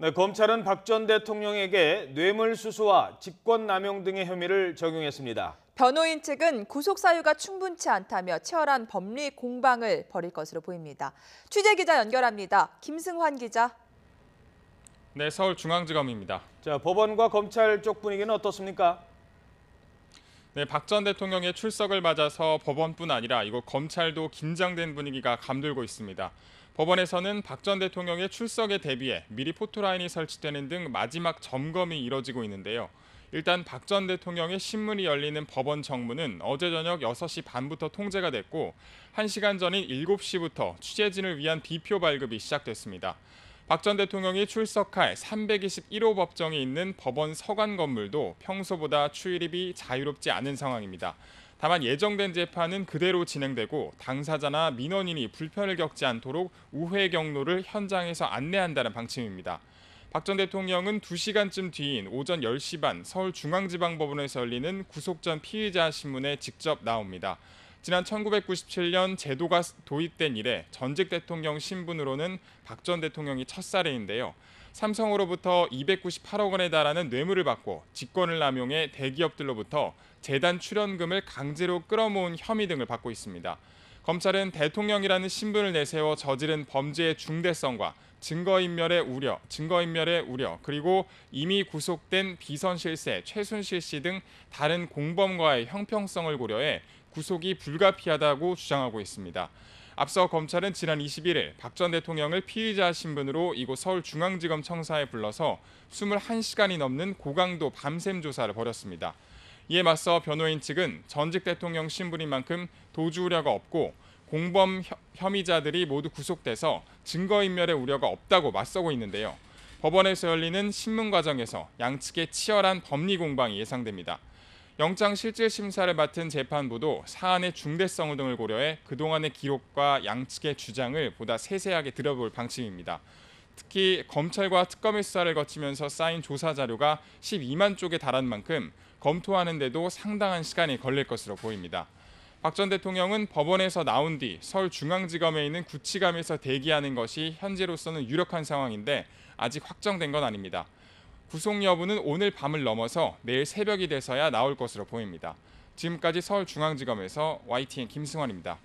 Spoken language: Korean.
네, 검찰은 박 전 대통령에게 뇌물수수와 직권남용 등의 혐의를 적용했습니다. 변호인 측은 구속 사유가 충분치 않다며 치열한 법리 공방을 벌일 것으로 보입니다. 취재기자 연결합니다. 김승환 기자. 네, 서울중앙지검입니다. 자, 법원과 검찰 쪽 분위기는 어떻습니까? 네, 박 전 대통령의 출석을 맞아서 법원뿐 아니라 이곳 검찰도 긴장된 분위기가 감돌고 있습니다. 법원에서는 박 전 대통령의 출석에 대비해 미리 포토라인이 설치되는 등 마지막 점검이 이뤄지고 있는데요. 일단 박 전 대통령의 신문이 열리는 법원 정문은 어제 저녁 6시 반부터 통제가 됐고 1시간 전인 7시부터 취재진을 위한 비표 발급이 시작됐습니다. 박 전 대통령이 출석할 321호 법정이 있는 법원 서관 건물도 평소보다 출입이 자유롭지 않은 상황입니다. 다만 예정된 재판은 그대로 진행되고 당사자나 민원인이 불편을 겪지 않도록 우회 경로를 현장에서 안내한다는 방침입니다. 박 전 대통령은 2시간쯤 뒤인 오전 10시 반 서울중앙지방법원에서 열리는 구속 전 피의자 신문에 직접 나옵니다. 지난 1997년 제도가 도입된 이래 전직 대통령 신분으로는 박 전 대통령이 첫 사례인데요. 삼성으로부터 298억 원에 달하는 뇌물을 받고 직권을 남용해 대기업들로부터 재단 출연금을 강제로 끌어모은 혐의 등을 받고 있습니다. 검찰은 대통령이라는 신분을 내세워 저지른 범죄의 중대성과 증거인멸의 우려, 그리고 이미 구속된 비선 실세, 최순실 씨 등 다른 공범과의 형평성을 고려해 구속이 불가피하다고 주장하고 있습니다. 앞서 검찰은 지난 21일 박 전 대통령을 피의자 신분으로 이곳 서울중앙지검 청사에 불러서 21시간이 넘는 고강도 밤샘 조사를 벌였습니다. 이에 맞서 변호인 측은 전직 대통령 신분인 만큼 도주 우려가 없고 공범 혐의자들이 모두 구속돼서 증거인멸의 우려가 없다고 맞서고 있는데요. 법원에서 열리는 신문 과정에서 양측의 치열한 법리 공방이 예상됩니다. 영장실질심사를 맡은 재판부도 사안의 중대성 등을 고려해 그동안의 기록과 양측의 주장을 보다 세세하게 들여볼 방침입니다. 특히 검찰과 특검의 수사를 거치면서 쌓인 조사 자료가 12만 쪽에 달한 만큼 검토하는 데도 상당한 시간이 걸릴 것으로 보입니다. 박 전 대통령은 법원에서 나온 뒤 서울중앙지검에 있는 구치감에서 대기하는 것이 현재로서는 유력한 상황인데 아직 확정된 건 아닙니다. 구속 여부는 오늘 밤을 넘어서 내일 새벽이 돼서야 나올 것으로 보입니다. 지금까지 서울중앙지검에서 YTN 김승환입니다.